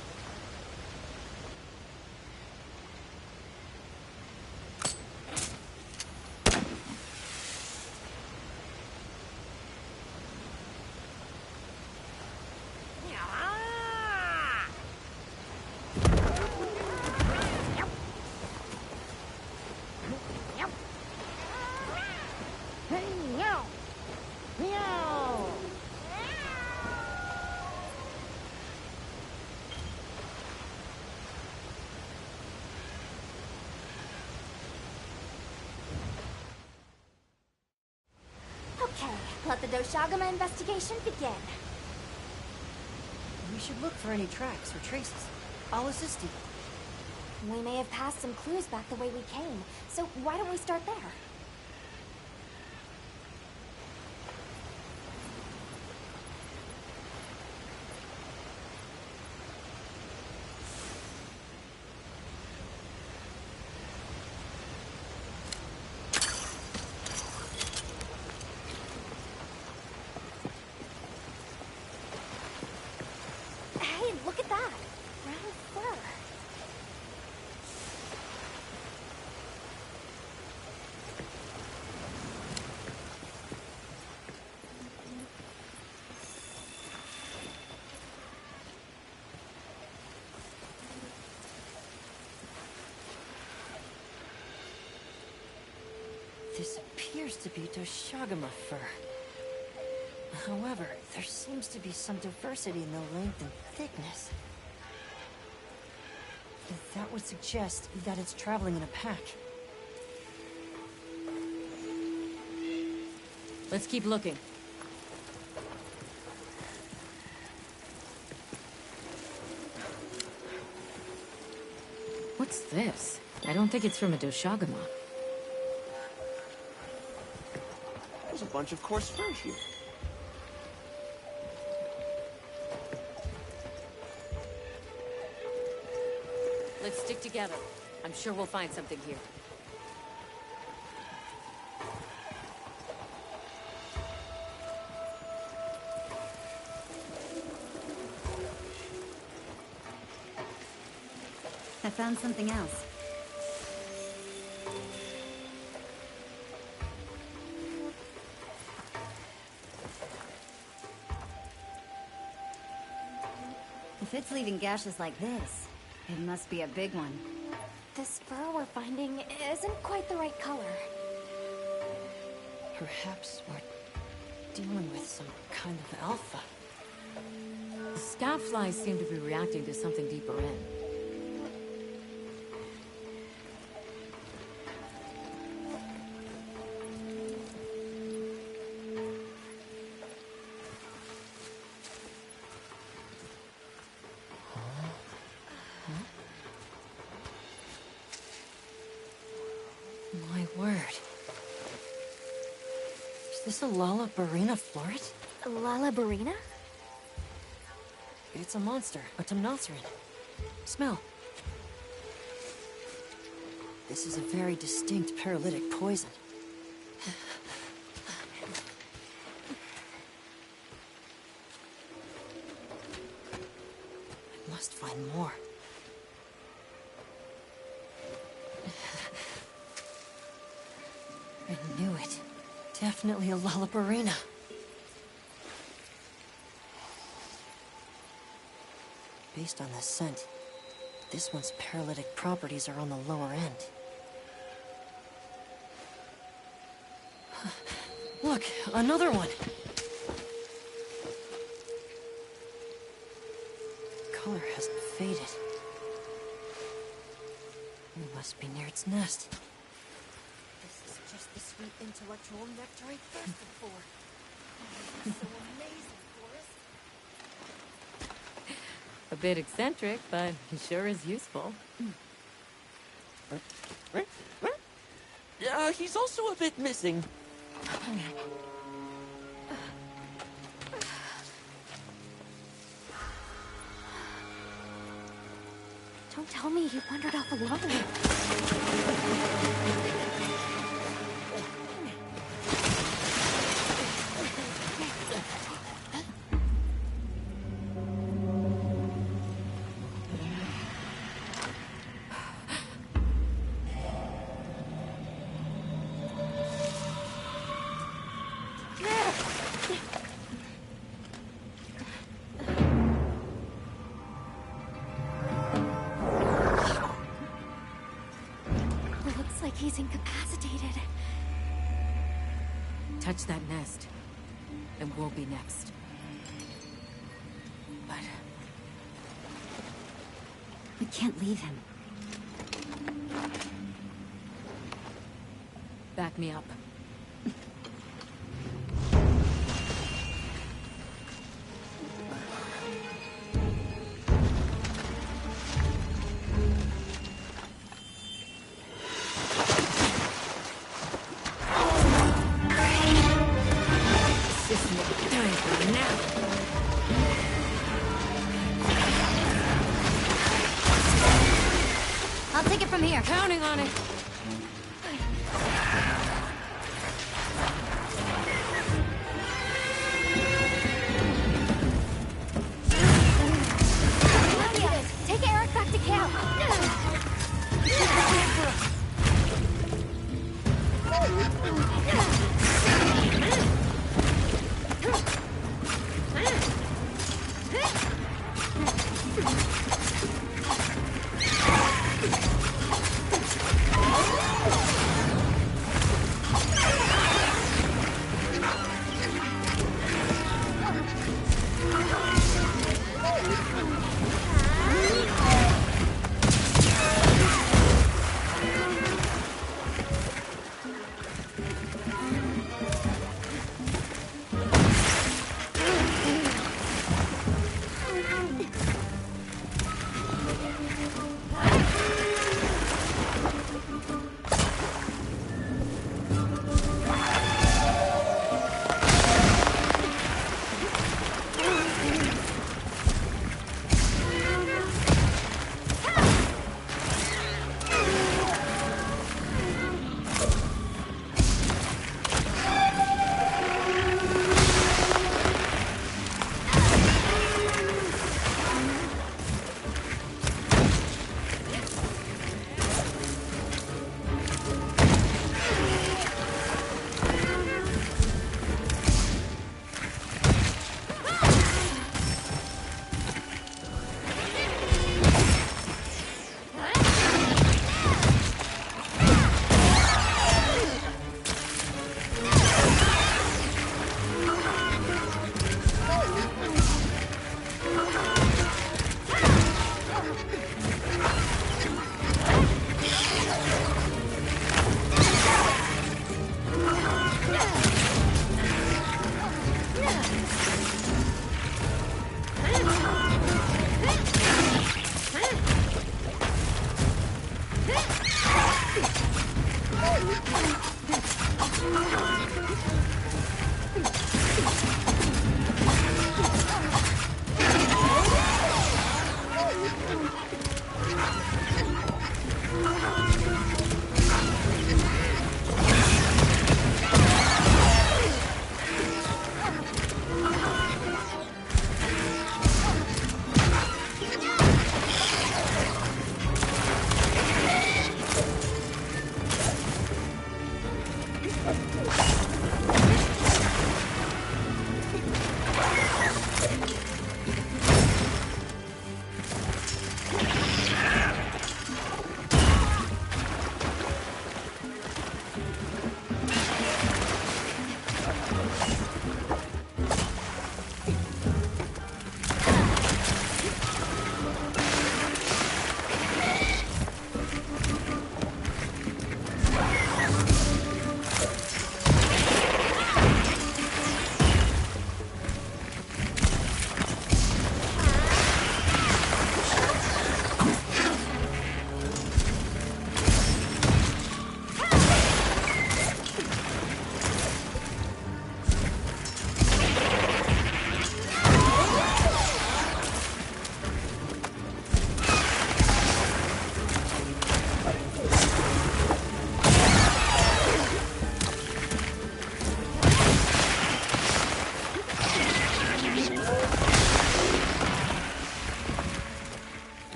Okay, let the Doshagama investigation begin. We should look for any tracks or traces. I'll assist you. We may have passed some clues back the way we came, so why don't we start there? Hey, look at that! Brown fur. This appears to be Doshagama fur. However, there seems to be some diversity in the length and thickness. That would suggest that it's traveling in a pack. Let's keep looking. What's this? I don't think it's from a Doshagama. There's a bunch of coarse fur here. Let's stick together. I'm sure we'll find something here. I found something else. If it's leaving gashes like this, it must be a big one. This fur we're finding isn't quite the right color. Perhaps we're dealing with some kind of alpha. The scout flies seem to be reacting to something deeper in. word. Is this a Lala Barina floret? Lala Barina? It's a monster, a Temnothrin. Smell. This is a very distinct paralytic poison. I must find more. I knew it. Definitely a Lullabarina. Based on the scent, this one's paralytic properties are on the lower end. Look, another one! Color hasn't faded. We must be near its nest. This is just the sweet intellectual nectar I thirsted for. Oh, this is so amazing, Forrest. A bit eccentric, but he sure is useful. He's also a bit missing. Don't tell me he wandered off alone. Looks like he's incapacitated. Touch that nest, and we'll be next. But We can't leave him. back me up. I'll take it from here. Counting on it. Take Eric back to camp.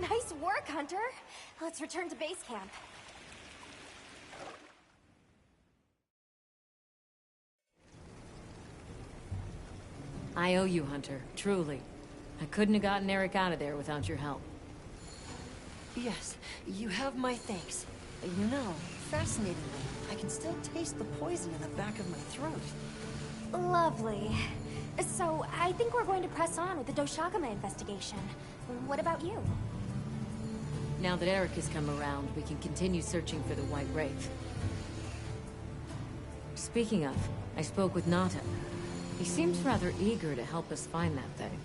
Nice work, Hunter. Let's return to base camp. I owe you, Hunter. Truly. I couldn't have gotten Eric out of there without your help. Yes, you have my thanks. You know, fascinatingly, I can still taste the poison in the back of my throat. Lovely. So, I think we're going to press on with the Doshagama investigation. What about you? Now that Eric has come around, we can continue searching for the White Wraith. Speaking of, I spoke with Nata. He seems rather eager to help us find that thing.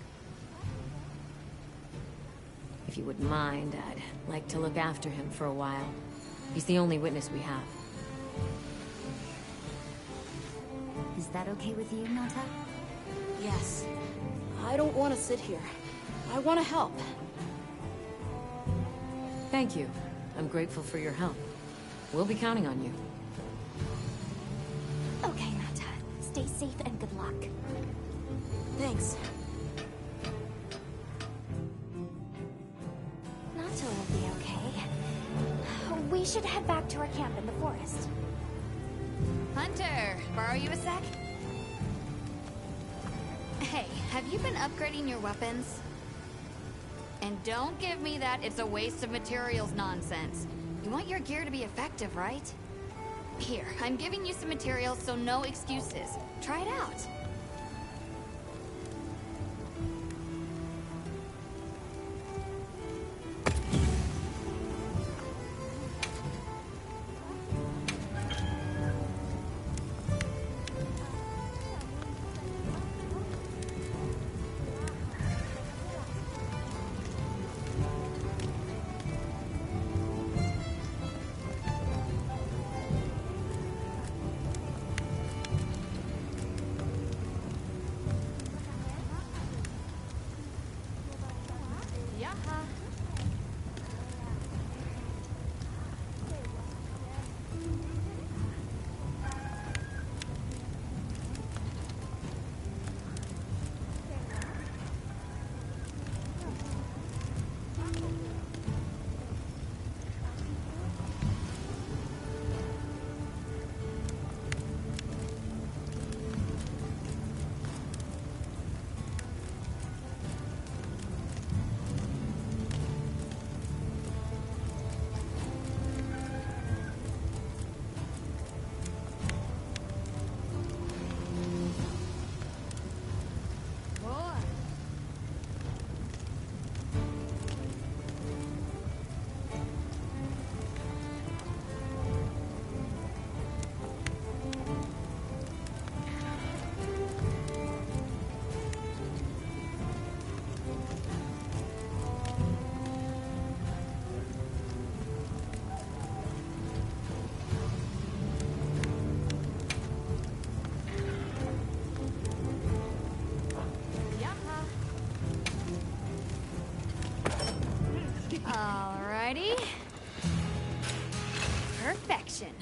If you wouldn't mind, I'd like to look after him for a while. He's the only witness we have. Is that okay with you, Nata? Yes. I don't want to sit here. I want to help. Thank you. I'm grateful for your help. We'll be counting on you. Okay, Nata. Stay safe and good luck. Thanks. Nata will be okay. We should head back to our camp in the forest. Hunter, borrow you a sec? Hey, have you been upgrading your weapons? And don't give me that it's a waste of materials nonsense. You want your gear to be effective, right? Here, I'm giving you some materials, so no excuses. Try it out. Alrighty. Perfection.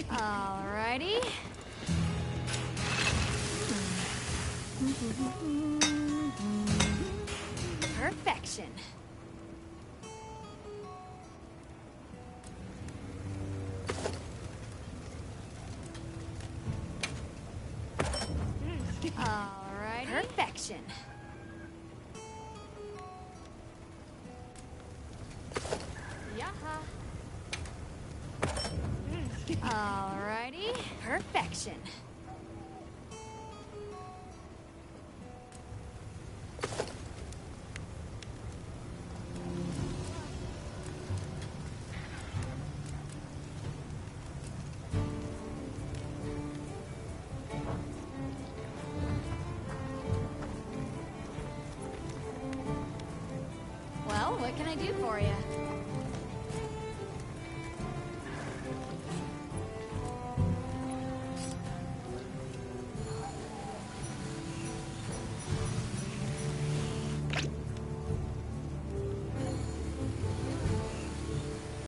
Alrighty. Perfection. Alrighty. Perfection. Yaha. Alrighty. Perfection. Well, what can I do for you?